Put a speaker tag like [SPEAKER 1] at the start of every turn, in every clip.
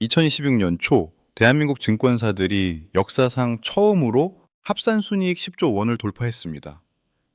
[SPEAKER 1] 2026년 초 대한민국 증권사들이 역사상 처음으로 합산 순이익 10조 원을 돌파했습니다.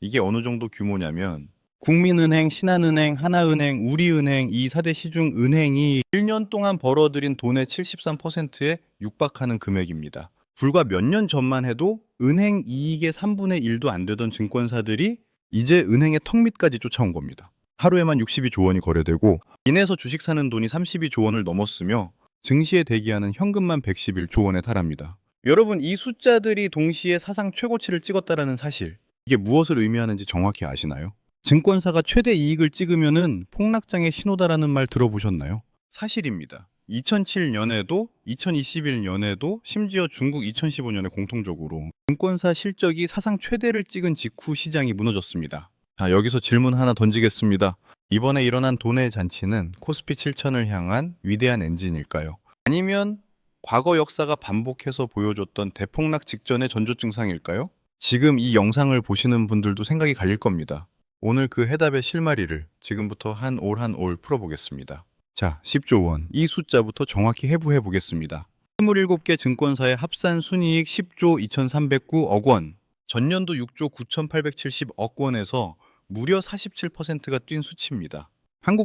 [SPEAKER 1] 이게 어느 정도 규모냐면 국민은행, 신한은행, 하나은행, 우리은행 이 4대 시중 은행이 1년 동안 벌어들인 돈의 73%에 육박하는 금액입니다. 불과 몇 년 전만 해도 은행 이익의 3분의 1도 안 되던 증권사들이 이제 은행의 턱 밑까지 쫓아온 겁니다. 하루에만 62조 원이 거래되고 인해서 주식 사는 돈이 32조 원을 넘었으며 증시에 대기하는 현금만 111조 원에 달합니다. 여러분, 이 숫자들이 동시에 사상 최고치를 찍었다는 사실, 이게 무엇을 의미하는지 정확히 아시나요? 증권사가 최대 이익을 찍으면은 폭락장의 신호다라는 말 들어보셨나요? 사실입니다. 2007년에도 2021년에도 심지어 중국 2015년에 공통적으로 증권사 실적이 사상 최대를 찍은 직후 시장이 무너졌습니다. 자, 여기서 질문 하나 던지겠습니다. 이번에 일어난 돈의 잔치는 코스피 7천을 향한 위대한 엔진일까요? 아니면 과거 역사가 반복해서 보여줬던 대폭락 직전의 전조 증상일까요? 지금 이 영상을 보시는 분들도 생각이 갈릴 겁니다. 오늘 그 해답의 실마리를 지금부터 한 올 한 올 풀어보겠습니다. 자, 10조 원. 이 숫자부터 정확히 해부해 보겠습니다. 27개 증권사의 합산 순이익 10조 2309억 원. 전년도 6조 9870억 원에서 무려 47%가 뛴 수치입니다.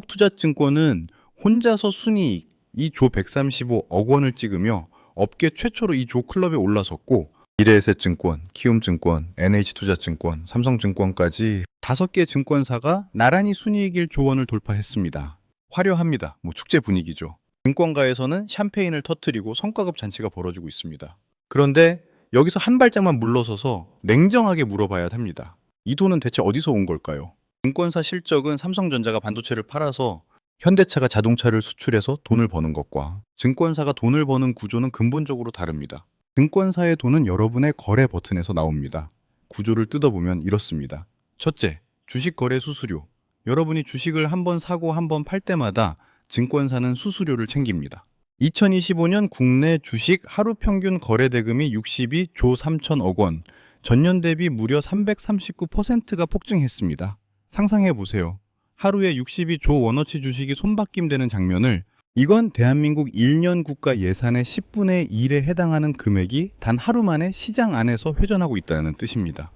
[SPEAKER 1] 한국투자증권은 혼자서 순이익 2조 135억 원을 찍으며 업계 최초로 이 조 클럽에 올라섰고 미래에셋증권, 키움증권, NH투자증권, 삼성증권까지 5개 증권사가 나란히 순이익 1조 원을 돌파했습니다. 화려합니다. 축제 분위기죠. 증권가에서는 샴페인을 터뜨리고 성과급 잔치가 벌어지고 있습니다. 그런데 여기서 한 발짝만 물러서서 냉정하게 물어봐야 합니다. 이 돈은 대체 어디서 온 걸까요? 증권사 실적은 삼성전자가 반도체를 팔아서 현대차가 자동차를 수출해서 돈을 버는 것과 증권사가 돈을 버는 구조는 근본적으로 다릅니다. 증권사의 돈은 여러분의 거래 버튼에서 나옵니다. 구조를 뜯어보면 이렇습니다. 첫째, 주식 거래 수수료. 여러분이 주식을 한 번 사고 한 번 팔 때마다 증권사는 수수료를 챙깁니다. 2025년 국내 주식 하루 평균 거래 대금이 62조 3천억 원, 전년 대비 무려 339%가 폭증했습니다. 상상해 보세요. 하루에 62조 원어치 주식이 손바뀜되는 장면을, 이건 대한민국 1년 국가 예산의 10분의 1에 해당하는 금액이 단 하루 만에 시장 안에서 회전하고 있다는 뜻입니다.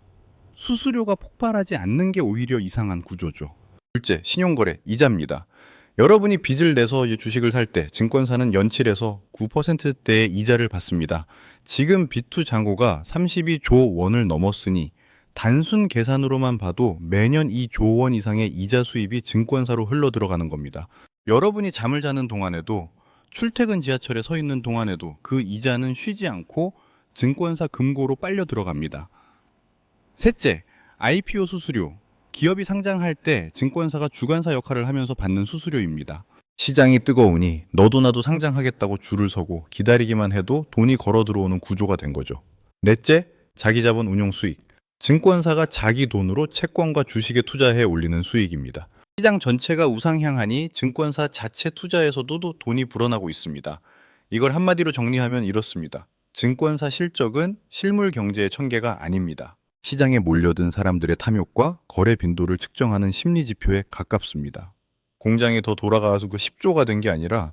[SPEAKER 1] 수수료가 폭발하지 않는 게 오히려 이상한 구조죠. 둘째, 신용거래, 이자입니다. 여러분이 빚을 내서 주식을 살 때 증권사는 연칠해서 9%대의 이자를 받습니다. 지금 빚투 잔고가 32조 원을 넘었으니 단순 계산으로만 봐도 매년 2조 원 이상의 이자 수입이 증권사로 흘러 들어가는 겁니다. 여러분이 잠을 자는 동안에도, 출퇴근 지하철에 서 있는 동안에도 그 이자는 쉬지 않고 증권사 금고로 빨려 들어갑니다. 셋째, IPO 수수료. 기업이 상장할 때 증권사가 주관사 역할을 하면서 받는 수수료입니다. 시장이 뜨거우니 너도 나도 상장하겠다고 줄을 서고 기다리기만 해도 돈이 걸어 들어오는 구조가 된 거죠. 넷째, 자기자본 운용 수익. 증권사가 자기 돈으로 채권과 주식에 투자해 올리는 수익입니다. 시장 전체가 우상향하니 증권사 자체 투자에서도 돈이 불어나고 있습니다. 이걸 한마디로 정리하면 이렇습니다. 증권사 실적은 실물 경제의 천계가 아닙니다. 시장에 몰려든 사람들의 탐욕과 거래 빈도를 측정하는 심리 지표에 가깝습니다. 공장이 더 돌아가서 그 10조가 된 게 아니라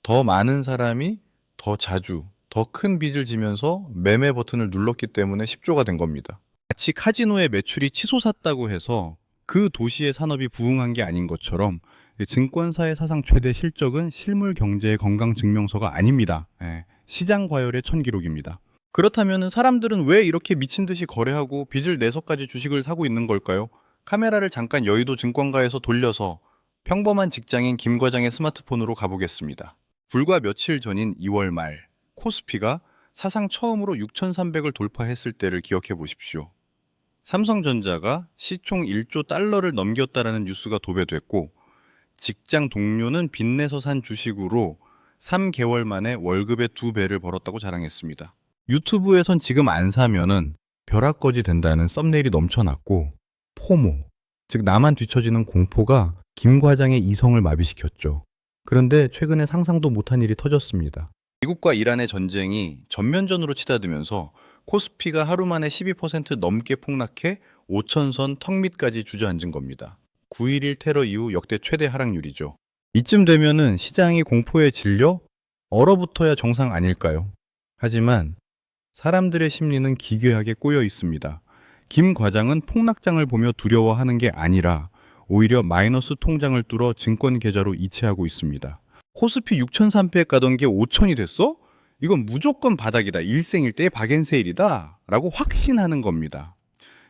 [SPEAKER 1] 더 많은 사람이 더 자주, 더 큰 빚을 지면서 매매 버튼을 눌렀기 때문에 10조가 된 겁니다. 마치 카지노의 매출이 치솟았다고 해서 그 도시의 산업이 부흥한 게 아닌 것처럼 증권사의 사상 최대 실적은 실물 경제의 건강 증명서가 아닙니다. 시장 과열의 천기록입니다. 그렇다면 사람들은 왜 이렇게 미친 듯이 거래하고 빚을 내서까지 주식을 사고 있는 걸까요? 카메라를 잠깐 여의도 증권가에서 돌려서 평범한 직장인 김 과장의 스마트폰으로 가보겠습니다. 불과 며칠 전인 2월 말, 코스피가 사상 처음으로 6,300을 돌파했을 때를 기억해 보십시오. 삼성전자가 시총 1조 달러를 넘겼다라는 뉴스가 도배됐고, 직장 동료는 빚내서 산 주식으로 3개월 만에 월급의 2배를 벌었다고 자랑했습니다. 유튜브에선 지금 안 사면은 벼락거지 된다는 썸네일이 넘쳐났고, 포모, 즉 나만 뒤처지는 공포가 김 과장의 이성을 마비시켰죠. 그런데 최근에 상상도 못한 일이 터졌습니다. 미국과 이란의 전쟁이 전면전으로 치닫으면서 코스피가 하루 만에 12% 넘게 폭락해 5천선 턱 밑까지 주저앉은 겁니다. 9.11 테러 이후 역대 최대 하락률이죠. 이쯤 되면은 시장이 공포에 질려 얼어붙어야 정상 아닐까요? 하지만 사람들의 심리는 기괴하게 꼬여 있습니다. 김 과장은 폭락장을 보며 두려워하는 게 아니라 오히려 마이너스 통장을 뚫어 증권 계좌로 이체하고 있습니다. 코스피 6,300 가던 게 5,000이 됐어? 이건 무조건 바닥이다. 일생일대의 박앤세일이다. 라고 확신하는 겁니다.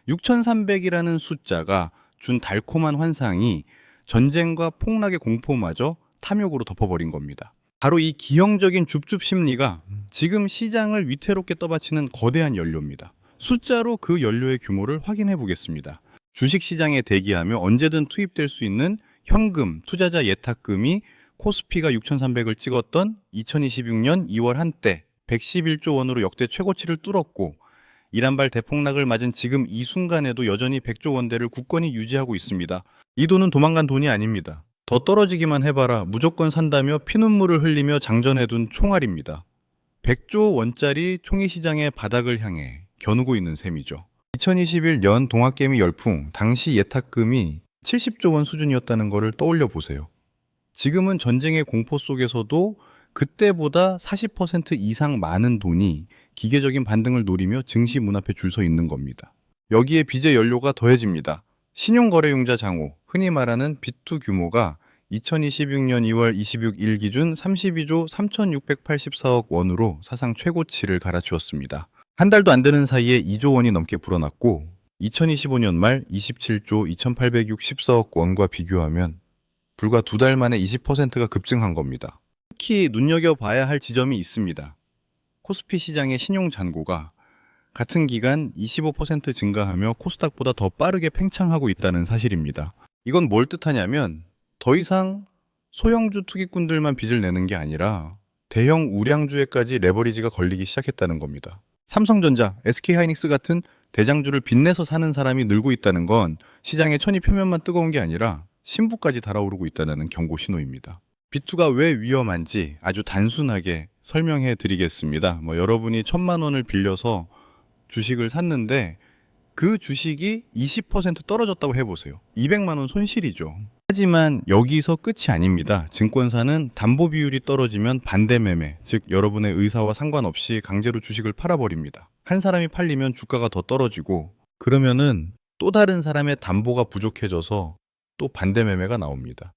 [SPEAKER 1] 6,300이라는 숫자가 준 달콤한 환상이 전쟁과 폭락의 공포마저 탐욕으로 덮어버린 겁니다. 바로 이 기형적인 줍줍 심리가 지금 시장을 위태롭게 떠받치는 거대한 연료입니다. 숫자로 그 연료의 규모를 확인해 보겠습니다. 주식시장에 대기하며 언제든 투입될 수 있는 현금, 투자자 예탁금이 코스피가 6,300을 찍었던 2026년 2월 한때 111조 원으로 역대 최고치를 뚫었고 이란발 대폭락을 맞은 지금 이 순간에도 여전히 100조 원대를 굳건히 유지하고 있습니다. 이 돈은 도망간 돈이 아닙니다. 더 떨어지기만 해봐라 무조건 산다며 피눈물을 흘리며 장전해둔 총알입니다. 100조 원짜리 총기시장의 바닥을 향해 겨누고 있는 셈이죠. 2021년 동학개미 열풍 당시 예탁금이 70조 원 수준이었다는 것을 떠올려 보세요. 지금은 전쟁의 공포 속에서도 그때보다 40% 이상 많은 돈이 기계적인 반등을 노리며 증시 문 앞에 줄 서 있는 겁니다. 여기에 빚의 연료가 더해집니다. 신용거래융자 장호, 흔히 말하는 빚투 규모가 2026년 2월 26일 기준 32조 3,684억 원으로 사상 최고치를 갈아치웠습니다. 한 달도 안 되는 사이에 2조 원이 넘게 불어났고 2025년 말 27조 2,864억 원과 비교하면 불과 두 달 만에 20%가 급증한 겁니다. 특히 눈여겨봐야 할 지점이 있습니다. 코스피 시장의 신용 잔고가 같은 기간 25% 증가하며 코스닥보다 더 빠르게 팽창하고 있다는 사실입니다. 이건 뭘 뜻하냐면 더 이상 소형주 투기꾼들만 빚을 내는 게 아니라 대형 우량주에까지 레버리지가 걸리기 시작했다는 겁니다. 삼성전자, SK하이닉스 같은 대장주를 빚내서 사는 사람이 늘고 있다는 건 시장의 천이 표면만 뜨거운 게 아니라 신부까지 달아오르고 있다는 경고 신호입니다. 빚투가 왜 위험한지 아주 단순하게 설명해 드리겠습니다. 여러분이 1,000만 원을 빌려서 주식을 샀는데 그 주식이 20% 떨어졌다고 해보세요. 200만 원 손실이죠. 하지만 여기서 끝이 아닙니다. 증권사는 담보 비율이 떨어지면 반대 매매, 즉 여러분의 의사와 상관없이 강제로 주식을 팔아버립니다. 한 사람이 팔리면 주가가 더 떨어지고 그러면은 또 다른 사람의 담보가 부족해져서 또 반대 매매가 나옵니다.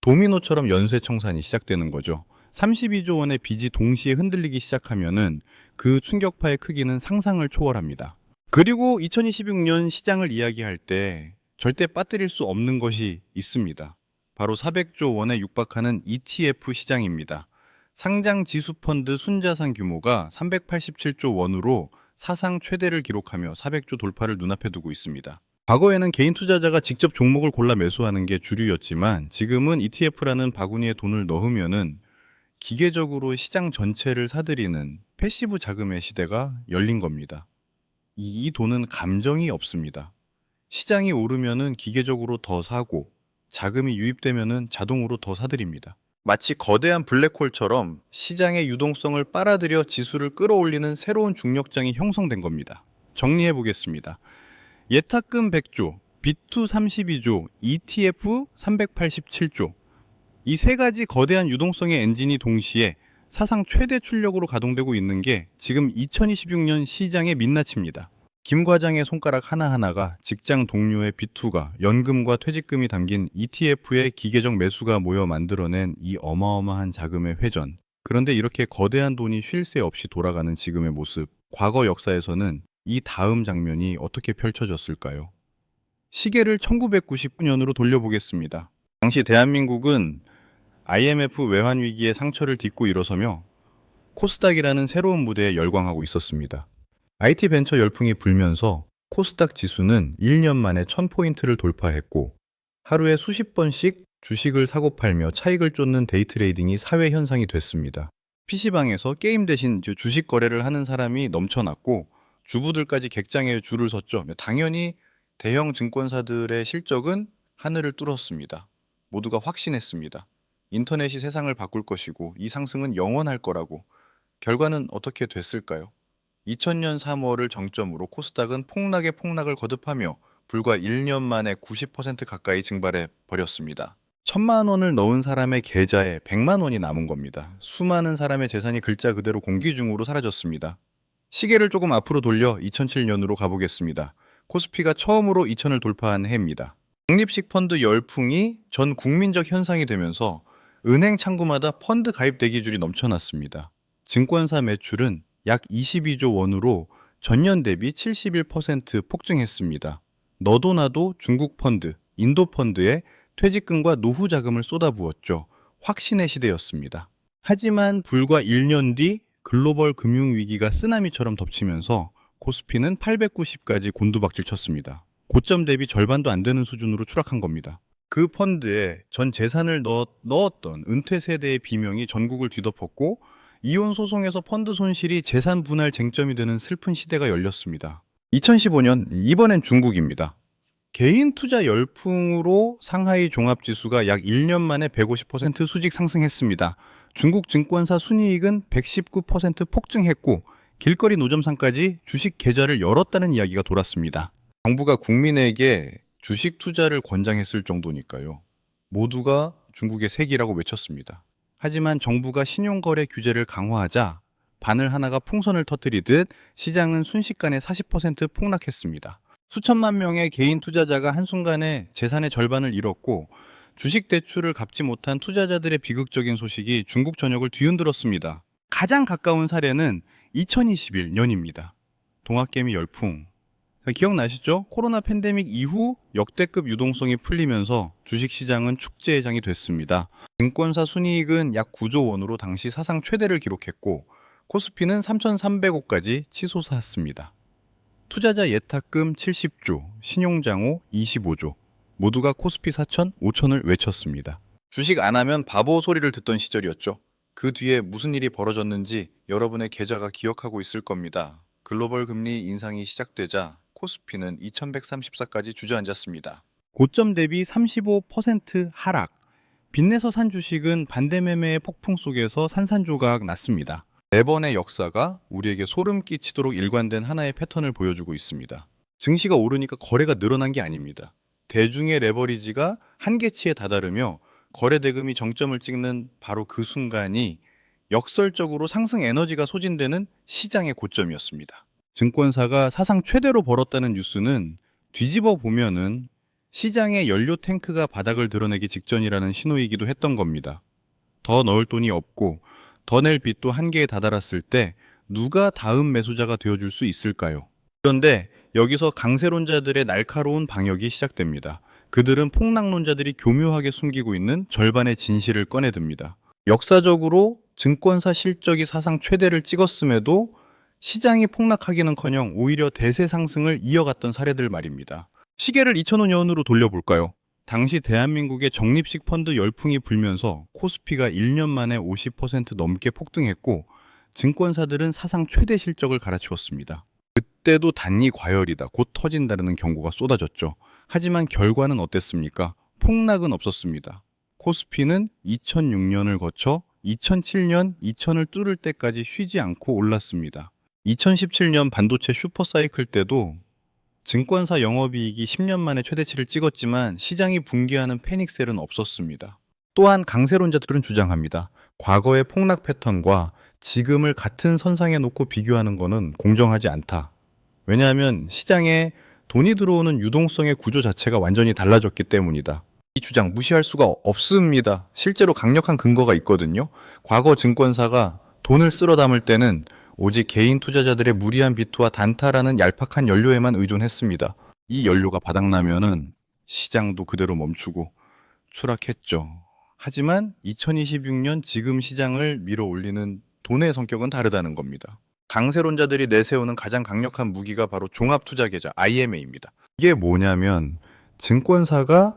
[SPEAKER 1] 도미노처럼 연쇄 청산이 시작되는 거죠. 32조 원의 빚이 동시에 흔들리기 시작하면은 그 충격파의 크기는 상상을 초월합니다. 그리고 2026년 시장을 이야기할 때 절대 빠뜨릴 수 없는 것이 있습니다. 바로 400조 원에 육박하는 ETF 시장입니다. 상장 지수펀드 순자산 규모가 387조 원으로 사상 최대를 기록하며 400조 돌파를 눈앞에 두고 있습니다. 과거에는 개인 투자자가 직접 종목을 골라 매수하는 게 주류였지만 지금은 ETF라는 바구니에 돈을 넣으면은 기계적으로 시장 전체를 사들이는 패시브 자금의 시대가 열린 겁니다. 이 돈은 감정이 없습니다. 시장이 오르면은 기계적으로 더 사고 자금이 유입되면은 자동으로 더 사들입니다. 마치 거대한 블랙홀처럼 시장의 유동성을 빨아들여 지수를 끌어올리는 새로운 중력장이 형성된 겁니다. 정리해 보겠습니다. 예탁금 100조, 빚투 32조, ETF 387조. 이 세 가지 거대한 유동성의 엔진이 동시에 사상 최대 출력으로 가동되고 있는 게 지금 2026년 시장의 민낯입니다. 김 과장의 손가락 하나하나가 직장 동료의 빚투가 연금과 퇴직금이 담긴 ETF의 기계적 매수가 모여 만들어낸 이 어마어마한 자금의 회전. 그런데 이렇게 거대한 돈이 쉴 새 없이 돌아가는 지금의 모습. 과거 역사에서는 이 다음 장면이 어떻게 펼쳐졌을까요? 시계를 1999년으로 돌려보겠습니다. 당시 대한민국은 IMF 외환위기의 상처를 딛고 일어서며 코스닥이라는 새로운 무대에 열광하고 있었습니다. IT 벤처 열풍이 불면서 코스닥 지수는 1년 만에 1000포인트를 돌파했고 하루에 수십 번씩 주식을 사고 팔며 차익을 쫓는 데이 트레이딩이 사회 현상이 됐습니다. PC방에서 게임 대신 주식 거래를 하는 사람이 넘쳐났고 주부들까지 객장에 줄을 섰죠. 당연히 대형 증권사들의 실적은 하늘을 뚫었습니다. 모두가 확신했습니다. 인터넷이 세상을 바꿀 것이고 이 상승은 영원할 거라고. 결과는 어떻게 됐을까요? 2000년 3월을 정점으로 코스닥은 폭락에 폭락을 거듭하며 불과 1년 만에 90% 가까이 증발해 버렸습니다. 1,000만 원을 넣은 사람의 계좌에 100만 원이 남은 겁니다. 수많은 사람의 재산이 글자 그대로 공기 중으로 사라졌습니다. 시계를 조금 앞으로 돌려 2007년으로 가보겠습니다. 코스피가 처음으로 2천을 돌파한 해입니다. 적립식 펀드 열풍이 전 국민적 현상이 되면서 은행 창구마다 펀드 가입 대기줄이 넘쳐났습니다. 증권사 매출은 약 22조 원으로 전년 대비 71% 폭증했습니다. 너도 나도 중국 펀드, 인도 펀드에 퇴직금과 노후 자금을 쏟아부었죠. 확신의 시대였습니다. 하지만 불과 1년 뒤 글로벌 금융위기가 쓰나미처럼 덮치면서 코스피는 890까지 곤두박질 쳤습니다. 고점 대비 절반도 안 되는 수준으로 추락한 겁니다. 그 펀드에 전 재산을 넣었던 은퇴 세대의 비명이 전국을 뒤덮었고 이혼 소송에서 펀드 손실이 재산 분할 쟁점이 되는 슬픈 시대가 열렸습니다. 2015년 이번엔 중국입니다. 개인 투자 열풍으로 상하이 종합지수가 약 1년 만에 150% 수직 상승했습니다. 중국 증권사 순이익은 119% 폭증했고 길거리 노점상까지 주식 계좌를 열었다는 이야기가 돌았습니다. 정부가 국민에게 주식 투자를 권장했을 정도니까요. 모두가 중국의 세기라고 외쳤습니다. 하지만 정부가 신용거래 규제를 강화하자 바늘 하나가 풍선을 터뜨리듯 시장은 순식간에 40% 폭락했습니다. 수천만 명의 개인 투자자가 한순간에 재산의 절반을 잃었고 주식 대출을 갚지 못한 투자자들의 비극적인 소식이 중국 전역을 뒤흔들었습니다. 가장 가까운 사례는 2021년입니다. 동학개미 열풍. 기억나시죠? 코로나 팬데믹 이후 역대급 유동성이 풀리면서 주식시장은 축제의 장이 됐습니다. 증권사 순이익은 약 9조 원으로 당시 사상 최대를 기록했고 코스피는 3,300억까지 치솟았습니다. 투자자 예탁금 70조, 신용장호 25조, 모두가 코스피 4천, 5천을 외쳤습니다. 주식 안 하면 바보 소리를 듣던 시절이었죠. 그 뒤에 무슨 일이 벌어졌는지 여러분의 계좌가 기억하고 있을 겁니다. 글로벌 금리 인상이 시작되자 코스피는 2134까지 주저앉았습니다. 고점 대비 35% 하락. 빚내서 산 주식은 반대 매매의 폭풍 속에서 산산조각 났습니다. 4번의 역사가 우리에게 소름 끼치도록 일관된 하나의 패턴을 보여주고 있습니다. 증시가 오르니까 거래가 늘어난 게 아닙니다. 대중의 레버리지가 한계치에 다다르며 거래 대금이 정점을 찍는 바로 그 순간이 역설적으로 상승 에너지가 소진되는 시장의 고점이었습니다. 증권사가 사상 최대로 벌었다는 뉴스는 뒤집어 보면은 시장의 연료 탱크가 바닥을 드러내기 직전이라는 신호이기도 했던 겁니다. 더 넣을 돈이 없고 더 낼 빚도 한계에 다다랐을 때 누가 다음 매수자가 되어줄 수 있을까요? 그런데 여기서 강세론자들의 날카로운 방역이 시작됩니다. 그들은 폭락론자들이 교묘하게 숨기고 있는 절반의 진실을 꺼내듭니다. 역사적으로 증권사 실적이 사상 최대를 찍었음에도 시장이 폭락하기는커녕 오히려 대세 상승을 이어갔던 사례들 말입니다. 시계를 2005년으로 돌려볼까요? 당시 대한민국의 적립식 펀드 열풍이 불면서 코스피가 1년 만에 50% 넘게 폭등했고 증권사들은 사상 최대 실적을 갈아치웠습니다. 그때도 단기 과열이다, 곧 터진다는 경고가 쏟아졌죠. 하지만 결과는 어땠습니까? 폭락은 없었습니다. 코스피는 2006년을 거쳐 2007년 2000을 뚫을 때까지 쉬지 않고 올랐습니다. 2017년 반도체 슈퍼사이클 때도 증권사 영업이익이 10년 만에 최대치를 찍었지만 시장이 붕괴하는 패닉셀은 없었습니다. 또한 강세론자들은 주장합니다. 과거의 폭락 패턴과 지금을 같은 선상에 놓고 비교하는 것은 공정하지 않다. 왜냐하면 시장에 돈이 들어오는 유동성의 구조 자체가 완전히 달라졌기 때문이다. 이 주장 무시할 수가 없습니다. 실제로 강력한 근거가 있거든요. 과거 증권사가 돈을 쓸어 담을 때는 오직 개인 투자자들의 무리한 비투와 단타라는 얄팍한 연료에만 의존했습니다. 이 연료가 바닥나면은 시장도 그대로 멈추고 추락했죠. 하지만 2026년 지금 시장을 밀어올리는 돈의 성격은 다르다는 겁니다. 강세론자들이 내세우는 가장 강력한 무기가 바로 종합투자계좌 IMA입니다. 이게 뭐냐면 증권사가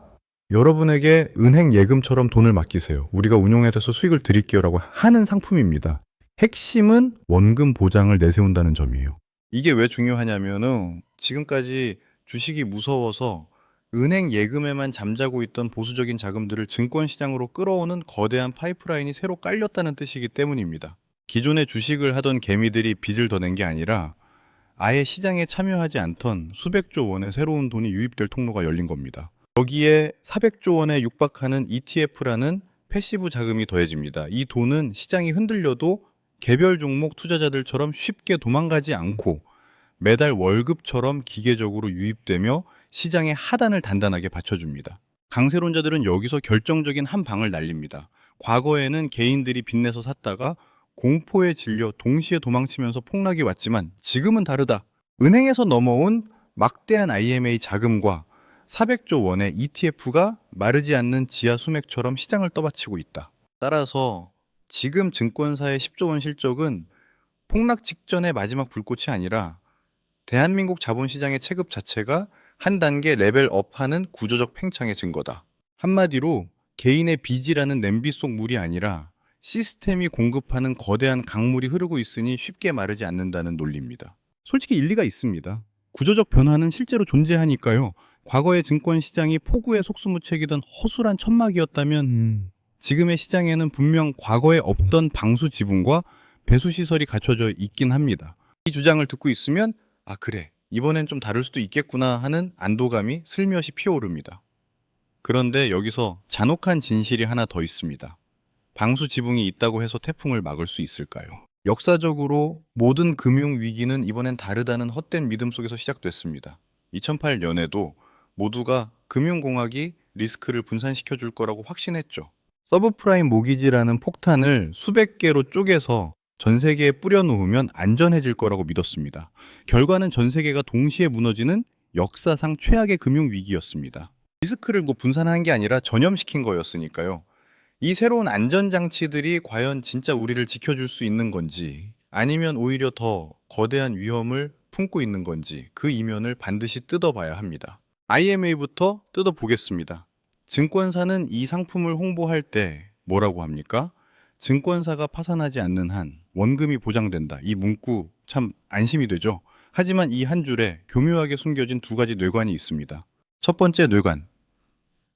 [SPEAKER 1] 여러분에게 은행 예금처럼 돈을 맡기세요. 우리가 운용해서 수익을 드릴게요 라고 하는 상품입니다. 핵심은 원금 보장을 내세운다는 점이에요. 이게 왜 중요하냐면은 지금까지 주식이 무서워서 은행 예금에만 잠자고 있던 보수적인 자금들을 증권시장으로 끌어오는 거대한 파이프라인이 새로 깔렸다는 뜻이기 때문입니다. 기존에 주식을 하던 개미들이 빚을 더 낸 게 아니라 아예 시장에 참여하지 않던 수백조 원의 새로운 돈이 유입될 통로가 열린 겁니다. 여기에 400조 원에 육박하는 ETF라는 패시브 자금이 더해집니다. 이 돈은 시장이 흔들려도 개별 종목 투자자들처럼 쉽게 도망가지 않고 매달 월급처럼 기계적으로 유입되며 시장의 하단을 단단하게 받쳐줍니다. 강세론자들은 여기서 결정적인 한 방을 날립니다. 과거에는 개인들이 빚내서 샀다가 공포에 질려 동시에 도망치면서 폭락이 왔지만 지금은 다르다. 은행에서 넘어온 막대한 IMA 자금과 400조 원의 ETF가 마르지 않는 지하 수맥처럼 시장을 떠받치고 있다. 따라서 지금 증권사의 10조 원 실적은 폭락 직전의 마지막 불꽃이 아니라 대한민국 자본시장의 체급 자체가 한 단계 레벨업하는 구조적 팽창의 증거다. 한마디로 개인의 빚이라는 냄비 속 물이 아니라 시스템이 공급하는 거대한 강물이 흐르고 있으니 쉽게 마르지 않는다는 논리입니다. 솔직히 일리가 있습니다. 구조적 변화는 실제로 존재하니까요. 과거의 증권시장이 폭우의 속수무책이던 허술한 천막이었다면 지금의 시장에는 분명 과거에 없던 방수 지붕과 배수시설이 갖춰져 있긴 합니다. 이 주장을 듣고 있으면 아 그래 이번엔 좀 다를 수도 있겠구나 하는 안도감이 슬며시 피어오릅니다. 그런데 여기서 잔혹한 진실이 하나 더 있습니다. 방수 지붕이 있다고 해서 태풍을 막을 수 있을까요? 역사적으로 모든 금융위기는 이번엔 다르다는 헛된 믿음 속에서 시작됐습니다. 2008년에도 모두가 금융공학이 리스크를 분산시켜 줄 거라고 확신했죠. 서브프라임 모기지라는 폭탄을 수백 개로 쪼개서 전 세계에 뿌려놓으면 안전해질 거라고 믿었습니다. 결과는 전 세계가 동시에 무너지는 역사상 최악의 금융위기였습니다. 리스크를 분산한 게 아니라 전염시킨 거였으니까요. 이 새로운 안전장치들이 과연 진짜 우리를 지켜줄 수 있는 건지 아니면 오히려 더 거대한 위험을 품고 있는 건지 그 이면을 반드시 뜯어봐야 합니다. IMA부터 뜯어보겠습니다. 증권사는 이 상품을 홍보할 때 뭐라고 합니까? 증권사가 파산하지 않는 한 원금이 보장된다. 이 문구 참 안심이 되죠. 하지만 이 한 줄에 교묘하게 숨겨진 두 가지 뇌관이 있습니다. 첫 번째 뇌관.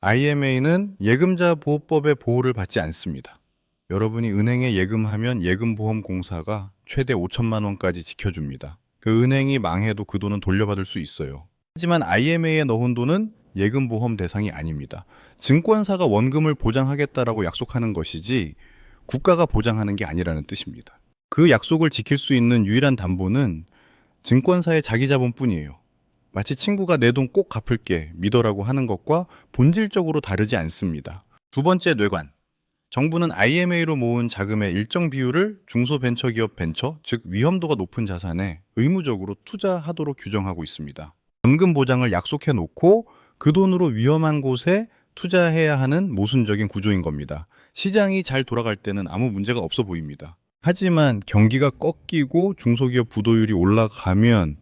[SPEAKER 1] IMA는 예금자 보호법의 보호를 받지 않습니다. 여러분이 은행에 예금하면 예금보험공사가 최대 5천만 원까지 지켜줍니다. 그 은행이 망해도 그 돈은 돌려받을 수 있어요. 하지만 IMA에 넣은 돈은 예금보험 대상이 아닙니다. 증권사가 원금을 보장하겠다라고 약속하는 것이지 국가가 보장하는 게 아니라는 뜻입니다. 그 약속을 지킬 수 있는 유일한 담보는 증권사의 자기 자본뿐이에요. 마치 친구가 내 돈 꼭 갚을게 믿어라고 하는 것과 본질적으로 다르지 않습니다. 두 번째 뇌관. 정부는 IMA로 모은 자금의 일정 비율을 중소벤처기업 벤처, 즉 위험도가 높은 자산에 의무적으로 투자하도록 규정하고 있습니다. 원금 보장을 약속해 놓고 그 돈으로 위험한 곳에 투자해야 하는 모순적인 구조인 겁니다. 시장이 잘 돌아갈 때는 아무 문제가 없어 보입니다. 하지만 경기가 꺾이고 중소기업 부도율이 올라가면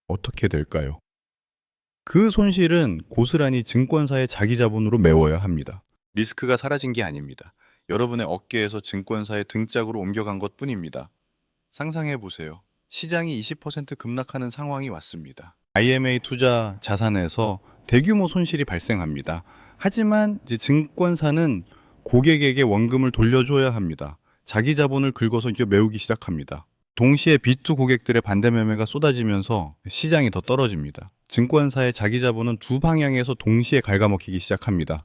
[SPEAKER 1] 어떻게 될까요? 그 손실은 고스란히 증권사의 자기 자본으로 메워야 합니다. 리스크가 사라진 게 아닙니다. 여러분의 어깨에서 증권사의 등짝으로 옮겨간 것 뿐입니다. 상상해 보세요. 시장이 20% 급락하는 상황이 왔습니다. IMA 투자 자산에서 대규모 손실이 발생합니다. 하지만 이제 증권사는 고객에게 원금을 돌려줘야 합니다. 자기 자본을 긁어서 이제 메우기 시작합니다. 동시에 B2 고객들의 반대 매매가 쏟아지면서 시장이 더 떨어집니다. 증권사의 자기 자본은 두 방향에서 동시에 갉아먹히기 시작합니다.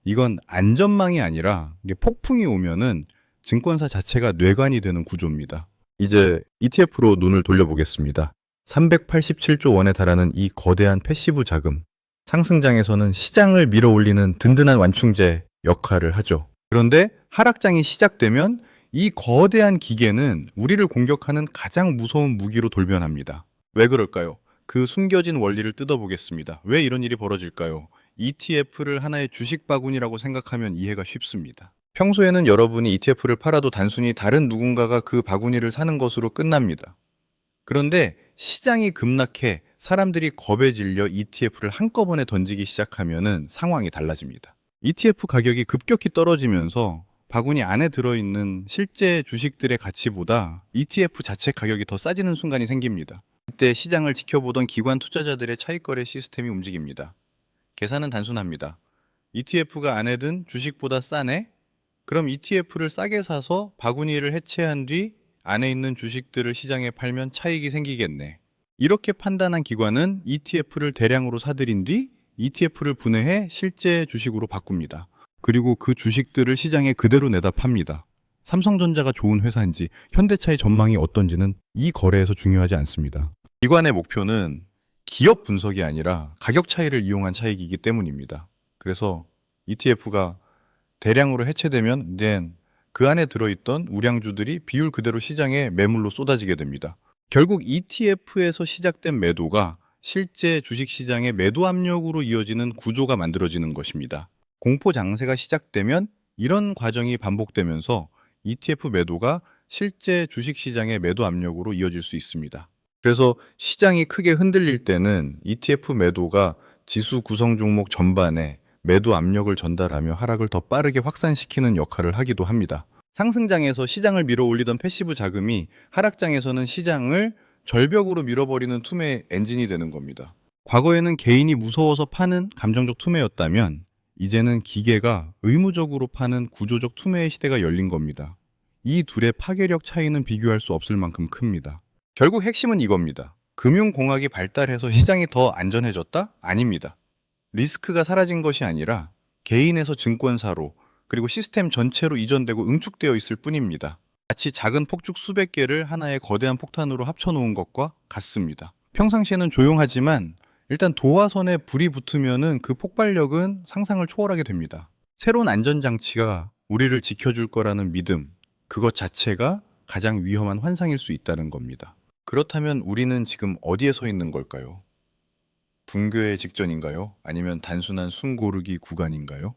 [SPEAKER 1] 이건 안전망이 아니라 폭풍이 오면은 증권사 자체가 뇌관이 되는 구조입니다. 이제 ETF로 눈을 돌려보겠습니다. 387조 원에 달하는 이 거대한 패시브 자금. 상승장에서는 시장을 밀어올리는 든든한 완충제 역할을 하죠. 그런데 하락장이 시작되면 이 거대한 기계는 우리를 공격하는 가장 무서운 무기로 돌변합니다. 왜 그럴까요? 그 숨겨진 원리를 뜯어보겠습니다. 왜 이런 일이 벌어질까요? ETF를 하나의 주식 바구니라고 생각하면 이해가 쉽습니다. 평소에는 여러분이 ETF를 팔아도 단순히 다른 누군가가 그 바구니를 사는 것으로 끝납니다. 그런데 시장이 급락해 사람들이 겁에 질려 ETF를 한꺼번에 던지기 시작하면 상황이 달라집니다. ETF 가격이 급격히 떨어지면서 바구니 안에 들어있는 실제 주식들의 가치보다 ETF 자체 가격이 더 싸지는 순간이 생깁니다. 이때 시장을 지켜보던 기관 투자자들의 차익거래 시스템이 움직입니다. 계산은 단순합니다. ETF가 안에 든 주식보다 싸네? 그럼 ETF를 싸게 사서 바구니를 해체한 뒤 안에 있는 주식들을 시장에 팔면 차익이 생기겠네. 이렇게 판단한 기관은 ETF를 대량으로 사들인 뒤 ETF를 분해해 실제 주식으로 바꿉니다. 그리고 그 주식들을 시장에 그대로 내다 팝니다. 삼성전자가 좋은 회사인지 현대차의 전망이 어떤지는 이 거래에서 중요하지 않습니다. 기관의 목표는 기업 분석이 아니라 가격 차이를 이용한 차익이기 때문입니다. 그래서 ETF가 대량으로 해체되면 이제 그 안에 들어있던 우량주들이 비율 그대로 시장에 매물로 쏟아지게 됩니다. 결국 ETF에서 시작된 매도가 실제 주식시장의 매도 압력으로 이어지는 구조가 만들어지는 것입니다. 공포 장세가 시작되면 이런 과정이 반복되면서 ETF 매도가 실제 주식시장의 매도 압력으로 이어질 수 있습니다. 그래서 시장이 크게 흔들릴 때는 ETF 매도가 지수 구성 종목 전반에 매도 압력을 전달하며 하락을 더 빠르게 확산시키는 역할을 하기도 합니다. 상승장에서 시장을 밀어올리던 패시브 자금이 하락장에서는 시장을 절벽으로 밀어버리는 투매 엔진이 되는 겁니다. 과거에는 개인이 무서워서 파는 감정적 투매였다면 이제는 기계가 의무적으로 파는 구조적 투매의 시대가 열린 겁니다. 이 둘의 파괴력 차이는 비교할 수 없을 만큼 큽니다. 결국 핵심은 이겁니다. 금융공학이 발달해서 시장이 더 안전해졌다? 아닙니다. 리스크가 사라진 것이 아니라 개인에서 증권사로 그리고 시스템 전체로 이전되고 응축되어 있을 뿐입니다. 마치 작은 폭죽 수백 개를 하나의 거대한 폭탄으로 합쳐놓은 것과 같습니다. 평상시에는 조용하지만 일단 도화선에 불이 붙으면은 그 폭발력은 상상을 초월하게 됩니다. 새로운 안전장치가 우리를 지켜줄 거라는 믿음, 그것 자체가 가장 위험한 환상일 수 있다는 겁니다. 그렇다면 우리는 지금 어디에 서 있는 걸까요? 붕괴의 직전인가요? 아니면 단순한 숨 고르기 구간인가요?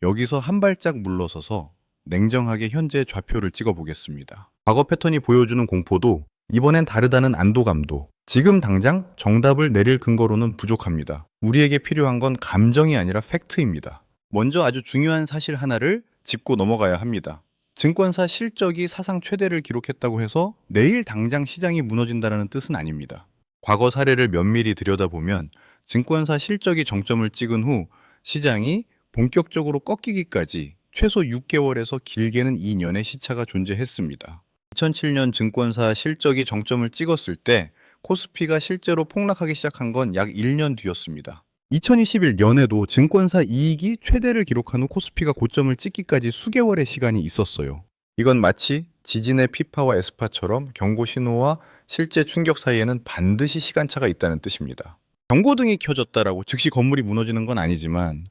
[SPEAKER 1] 여기서 한 발짝 물러서서 냉정하게 현재 좌표를 찍어보겠습니다. 과거 패턴이 보여주는 공포도 이번엔 다르다는 안도감도 지금 당장 정답을 내릴 근거로는 부족합니다. 우리에게 필요한 건 감정이 아니라 팩트입니다. 먼저 아주 중요한 사실 하나를 짚고 넘어가야 합니다. 증권사 실적이 사상 최대를 기록했다고 해서 내일 당장 시장이 무너진다는 뜻은 아닙니다. 과거 사례를 면밀히 들여다보면 증권사 실적이 정점을 찍은 후 시장이 본격적으로 꺾이기까지 최소 6개월에서 길게는 2년의 시차가 존재했습니다. 2007년 증권사 실적이 정점을 찍었을 때 코스피가 실제로 폭락하기 시작한 건 약 1년 뒤였습니다. 2021년에도 증권사 이익이 최대를 기록한 후 코스피가 고점을 찍기까지 수개월의 시간이 있었어요. 이건 마치 지진의 피파와 에스파처럼 경고 신호와 실제 충격 사이에는 반드시 시간차가 있다는 뜻입니다. 경고등이 켜졌다라고 즉시 건물이 무너지는 건 아니지만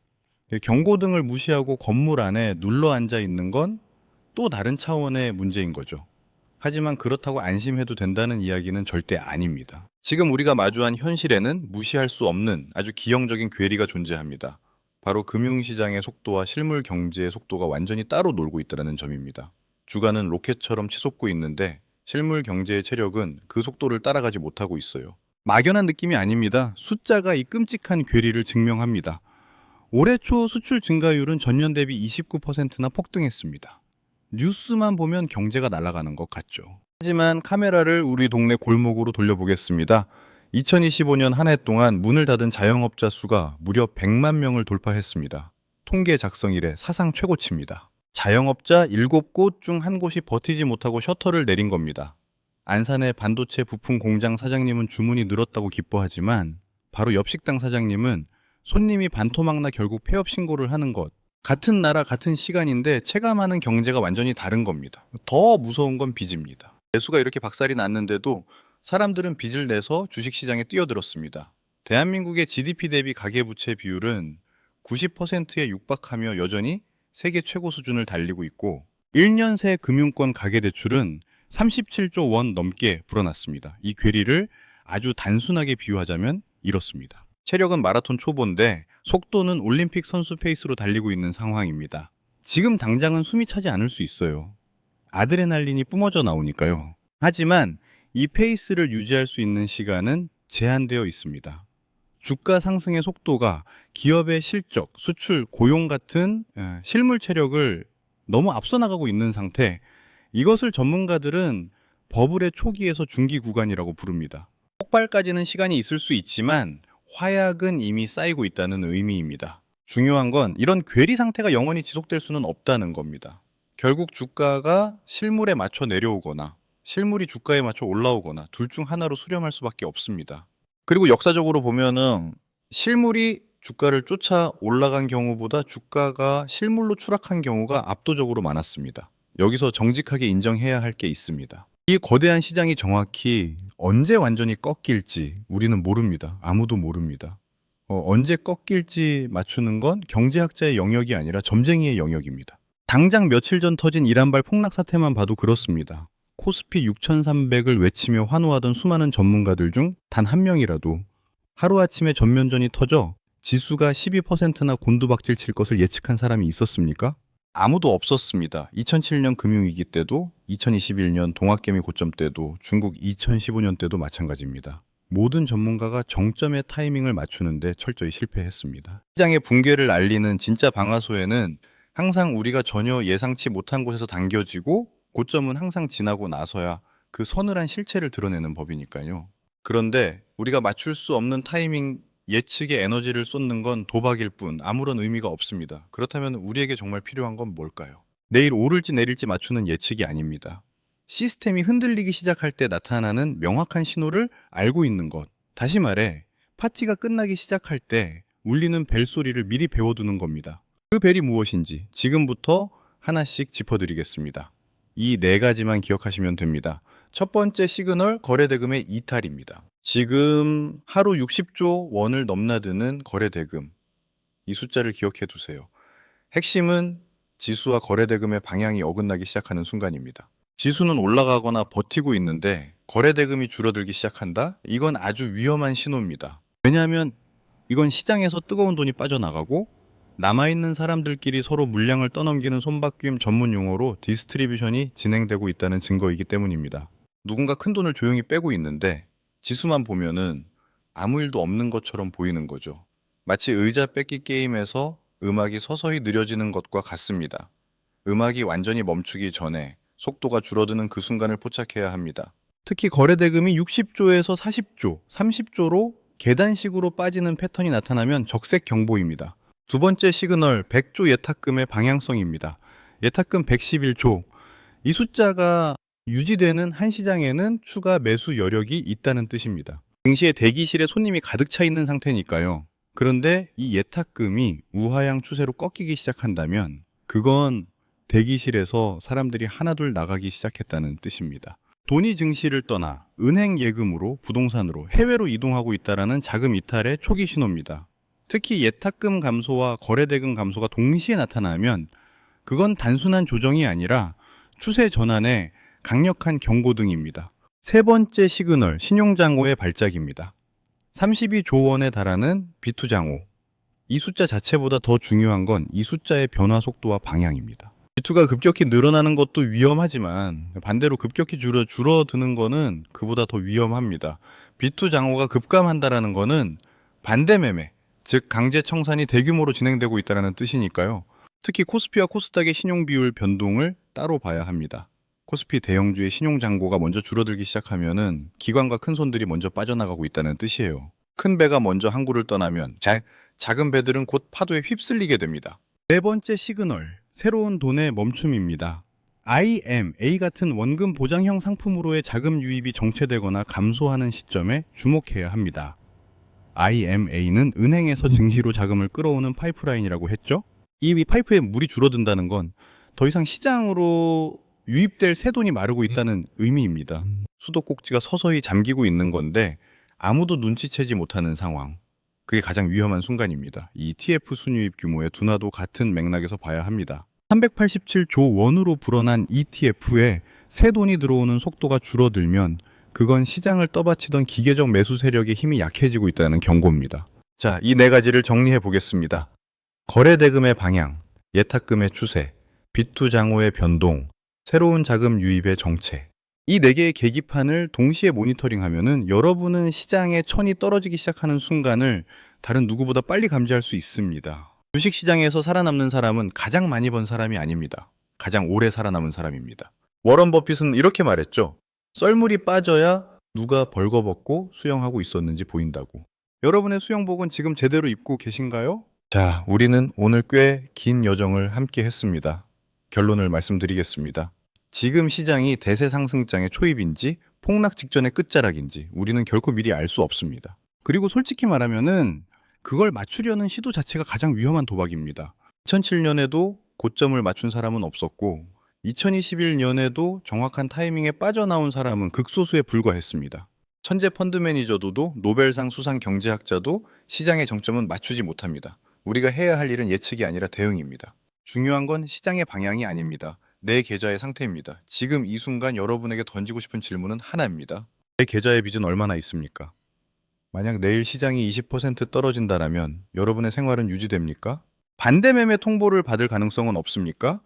[SPEAKER 1] 경고등을 무시하고 건물 안에 눌러 앉아 있는 건 또 다른 차원의 문제인 거죠. 하지만 그렇다고 안심해도 된다는 이야기는 절대 아닙니다. 지금 우리가 마주한 현실에는 무시할 수 없는 아주 기형적인 괴리가 존재합니다. 바로 금융시장의 속도와 실물 경제의 속도가 완전히 따로 놀고 있다는 점입니다. 주가는 로켓처럼 치솟고 있는데 실물 경제의 체력은 그 속도를 따라가지 못하고 있어요. 막연한 느낌이 아닙니다. 숫자가 이 끔찍한 괴리를 증명합니다. 올해 초 수출 증가율은 전년 대비 29%나 폭등했습니다. 뉴스만 보면 경제가 날아가는 것 같죠. 하지만 카메라를 우리 동네 골목으로 돌려보겠습니다. 2025년 한 해 동안 문을 닫은 자영업자 수가 무려 100만 명을 돌파했습니다. 통계 작성 이래 사상 최고치입니다. 자영업자 7곳 중 한 곳이 버티지 못하고 셔터를 내린 겁니다. 안산의 반도체 부품 공장 사장님은 주문이 늘었다고 기뻐하지만 바로 옆 식당 사장님은 손님이 반토막나 결국 폐업 신고를 하는 것, 같은 나라 같은 시간인데 체감하는 경제가 완전히 다른 겁니다. 더 무서운 건 빚입니다. 매수가 이렇게 박살이 났는데도 사람들은 빚을 내서 주식시장에 뛰어들었습니다. 대한민국의 GDP 대비 가계부채 비율은 90%에 육박하며 여전히 세계 최고 수준을 달리고 있고 1년 새 금융권 가계대출은 37조 원 넘게 불어났습니다. 이 괴리를 아주 단순하게 비유하자면 이렇습니다. 체력은 마라톤 초보인데 속도는 올림픽 선수 페이스로 달리고 있는 상황입니다. 지금 당장은 숨이 차지 않을 수 있어요. 아드레날린이 뿜어져 나오니까요. 하지만 이 페이스를 유지할 수 있는 시간은 제한되어 있습니다. 주가 상승의 속도가 기업의 실적, 수출, 고용 같은 실물 체력을 너무 앞서 나가고 있는 상태, 이것을 전문가들은 버블의 초기에서 중기 구간이라고 부릅니다. 폭발까지는 시간이 있을 수 있지만 화약은 이미 쌓이고 있다는 의미입니다. 중요한 건 이런 괴리 상태가 영원히 지속될 수는 없다는 겁니다. 결국 주가가 실물에 맞춰 내려오거나 실물이 주가에 맞춰 올라오거나 둘 중 하나로 수렴할 수밖에 없습니다. 그리고 역사적으로 보면은 실물이 주가를 쫓아 올라간 경우보다 주가가 실물로 추락한 경우가 압도적으로 많았습니다. 여기서 정직하게 인정해야 할 게 있습니다. 이 거대한 시장이 정확히 언제 완전히 꺾일지 우리는 모릅니다. 아무도 모릅니다. 언제 꺾일지 맞추는 건 경제학자의 영역이 아니라 점쟁이의 영역입니다. 당장 며칠 전 터진 이란발 폭락 사태만 봐도 그렇습니다. 코스피 6,300을 외치며 환호하던 수많은 전문가들 중 단 한 명이라도 하루아침에 전면전이 터져 지수가 12%나 곤두박질 칠 것을 예측한 사람이 있었습니까? 아무도 없었습니다. 2007년 금융위기 때도, 2021년 동학개미 고점 때도, 중국 2015년 때도 마찬가지입니다. 모든 전문가가 정점의 타이밍을 맞추는데 철저히 실패했습니다. 시장의 붕괴를 알리는 진짜 방아쇠는 항상 우리가 전혀 예상치 못한 곳에서 당겨지고 고점은 항상 지나고 나서야 그 서늘한 실체를 드러내는 법이니까요. 그런데 우리가 맞출 수 없는 타이밍 예측에 에너지를 쏟는 건 도박일 뿐 아무런 의미가 없습니다. 그렇다면 우리에게 정말 필요한 건 뭘까요? 내일 오를지 내릴지 맞추는 예측이 아닙니다. 시스템이 흔들리기 시작할 때 나타나는 명확한 신호를 알고 있는 것. 다시 말해, 파티가 끝나기 시작할 때 울리는 벨 소리를 미리 배워두는 겁니다. 그 벨이 무엇인지 지금부터 하나씩 짚어드리겠습니다. 이 네 가지만 기억하시면 됩니다. 첫 번째 시그널, 거래대금의 이탈입니다. 지금 하루 60조 원을 넘나드는 거래대금. 이 숫자를 기억해 두세요. 핵심은 지수와 거래대금의 방향이 어긋나기 시작하는 순간입니다. 지수는 올라가거나 버티고 있는데 거래대금이 줄어들기 시작한다? 이건 아주 위험한 신호입니다. 왜냐하면 이건 시장에서 뜨거운 돈이 빠져나가고 남아있는 사람들끼리 서로 물량을 떠넘기는 손바뀜 전문 용어로 디스트리뷰션이 진행되고 있다는 증거이기 때문입니다. 누군가 큰 돈을 조용히 빼고 있는데 지수만 보면은 아무 일도 없는 것처럼 보이는 거죠. 마치 의자 뺏기 게임에서 음악이 서서히 느려지는 것과 같습니다. 음악이 완전히 멈추기 전에 속도가 줄어드는 그 순간을 포착해야 합니다. 특히 거래대금이 60조에서 40조, 30조로 계단식으로 빠지는 패턴이 나타나면 적색 경보입니다. 두 번째 시그널 100조 예탁금의 방향성입니다. 예탁금 111조. 이 숫자가 유지되는 한 시장에는 추가 매수 여력이 있다는 뜻입니다. 증시에 대기실에 손님이 가득 차 있는 상태니까요. 그런데 이 예탁금이 우하향 추세로 꺾이기 시작한다면 그건 대기실에서 사람들이 하나둘 나가기 시작했다는 뜻입니다. 돈이 증시를 떠나 은행 예금으로 부동산으로 해외로 이동하고 있다는 자금 이탈의 초기 신호입니다. 특히 예탁금 감소와 거래대금 감소가 동시에 나타나면 그건 단순한 조정이 아니라 추세 전환의 강력한 경고등입니다. 세 번째 시그널, 신용장고의 발작입니다. 32조 원에 달하는 비투장호. 이 숫자 자체보다 더 중요한 건 이 숫자의 변화 속도와 방향입니다. 비투가 급격히 늘어나는 것도 위험하지만 반대로 급격히 줄어드는 거는 그보다 더 위험합니다. 비투장호가 급감한다라는 거는 반대 매매, 즉 강제 청산이 대규모로 진행되고 있다는 뜻이니까요. 특히 코스피와 코스닥의 신용 비율 변동을 따로 봐야 합니다. 코스피 대형주의 신용 잔고가 먼저 줄어들기 시작하면은 기관과 큰 손들이 먼저 빠져나가고 있다는 뜻이에요. 큰 배가 먼저 항구를 떠나면 작은 배들은 곧 파도에 휩쓸리게 됩니다. 네 번째 시그널, 새로운 돈의 멈춤입니다. IMA 같은 원금 보장형 상품으로의 자금 유입이 정체되거나 감소하는 시점에 주목해야 합니다. IMA는 은행에서 증시로 자금을 끌어오는 파이프라인이라고 했죠? 이 파이프에 물이 줄어든다는 건 더 이상 시장으로 유입될 새 돈이 마르고 있다는 의미입니다. 수도꼭지가 서서히 잠기고 있는 건데 아무도 눈치채지 못하는 상황. 그게 가장 위험한 순간입니다. 이 ETF 순유입 규모의 둔화도 같은 맥락에서 봐야 합니다. 387조 원으로 불어난 ETF에 새 돈이 들어오는 속도가 줄어들면 그건 시장을 떠받치던 기계적 매수 세력의 힘이 약해지고 있다는 경고입니다. 자, 이 네 가지를 정리해 보겠습니다. 거래대금의 방향, 예탁금의 추세, 비투장호의 변동, 새로운 자금 유입의 정체. 이 네 개의 계기판을 동시에 모니터링하면은 여러분은 시장의 천이 떨어지기 시작하는 순간을 다른 누구보다 빨리 감지할 수 있습니다. 주식시장에서 살아남는 사람은 가장 많이 번 사람이 아닙니다. 가장 오래 살아남은 사람입니다. 워런 버핏은 이렇게 말했죠. 썰물이 빠져야 누가 벌거벗고 수영하고 있었는지 보인다고. 여러분의 수영복은 지금 제대로 입고 계신가요? 자, 우리는 오늘 꽤 긴 여정을 함께 했습니다. 결론을 말씀드리겠습니다. 지금 시장이 대세 상승장의 초입인지 폭락 직전의 끝자락인지 우리는 결코 미리 알 수 없습니다. 그리고 솔직히 말하면은 그걸 맞추려는 시도 자체가 가장 위험한 도박입니다. 2007년에도 고점을 맞춘 사람은 없었고 2021년에도 정확한 타이밍에 빠져나온 사람은 극소수에 불과했습니다. 천재 펀드 매니저도 노벨상 수상 경제학자도 시장의 정점은 맞추지 못합니다. 우리가 해야 할 일은 예측이 아니라 대응입니다. 중요한 건 시장의 방향이 아닙니다. 내 계좌의 상태입니다. 지금 이 순간 여러분에게 던지고 싶은 질문은 하나입니다. 내 계좌의 빚은 얼마나 있습니까? 만약 내일 시장이 20% 떨어진다면 여러분의 생활은 유지됩니까? 반대 매매 통보를 받을 가능성은 없습니까?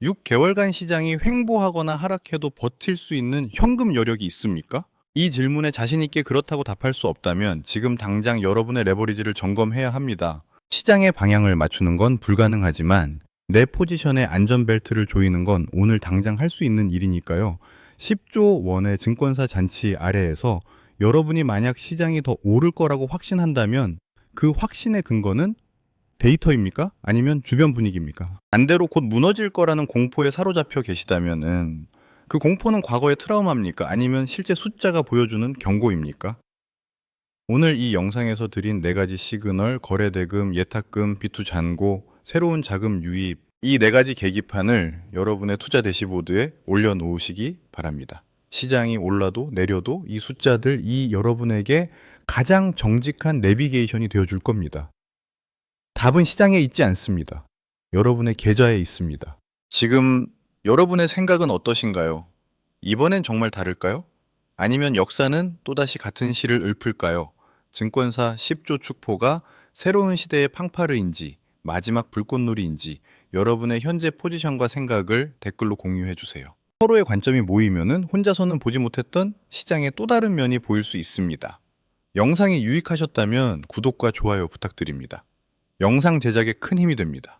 [SPEAKER 1] 6개월간 시장이 횡보하거나 하락해도 버틸 수 있는 현금 여력이 있습니까? 이 질문에 자신 있게 그렇다고 답할 수 없다면 지금 당장 여러분의 레버리지를 점검해야 합니다. 시장의 방향을 맞추는 건 불가능하지만 내 포지션의 안전벨트를 조이는 건 오늘 당장 할 수 있는 일이니까요. 10조 원의 증권사 잔치 아래에서 여러분이 만약 시장이 더 오를 거라고 확신한다면 그 확신의 근거는 데이터입니까? 아니면 주변 분위기입니까? 반대로 곧 무너질 거라는 공포에 사로잡혀 계시다면은 그 공포는 과거의 트라우마입니까? 아니면 실제 숫자가 보여주는 경고입니까? 오늘 이 영상에서 드린 4가지 시그널, 거래대금, 예탁금, 비투 잔고, 새로운 자금 유입, 이 4가지 계기판을 여러분의 투자 대시보드에 올려놓으시기 바랍니다. 시장이 올라도 내려도 이 숫자들, 이 여러분에게 가장 정직한 내비게이션이 되어줄 겁니다. 답은 시장에 있지 않습니다. 여러분의 계좌에 있습니다. 지금 여러분의 생각은 어떠신가요? 이번엔 정말 다를까요? 아니면 역사는 또다시 같은 시를 읊을까요? 증권사 10조 축포가 새로운 시대의 팡파르인지 마지막 불꽃놀이인지 여러분의 현재 포지션과 생각을 댓글로 공유해 주세요. 서로의 관점이 모이면은 혼자서는 보지 못했던 시장의 또 다른 면이 보일 수 있습니다. 영상이 유익하셨다면 구독과 좋아요 부탁드립니다. 영상 제작에 큰 힘이 됩니다.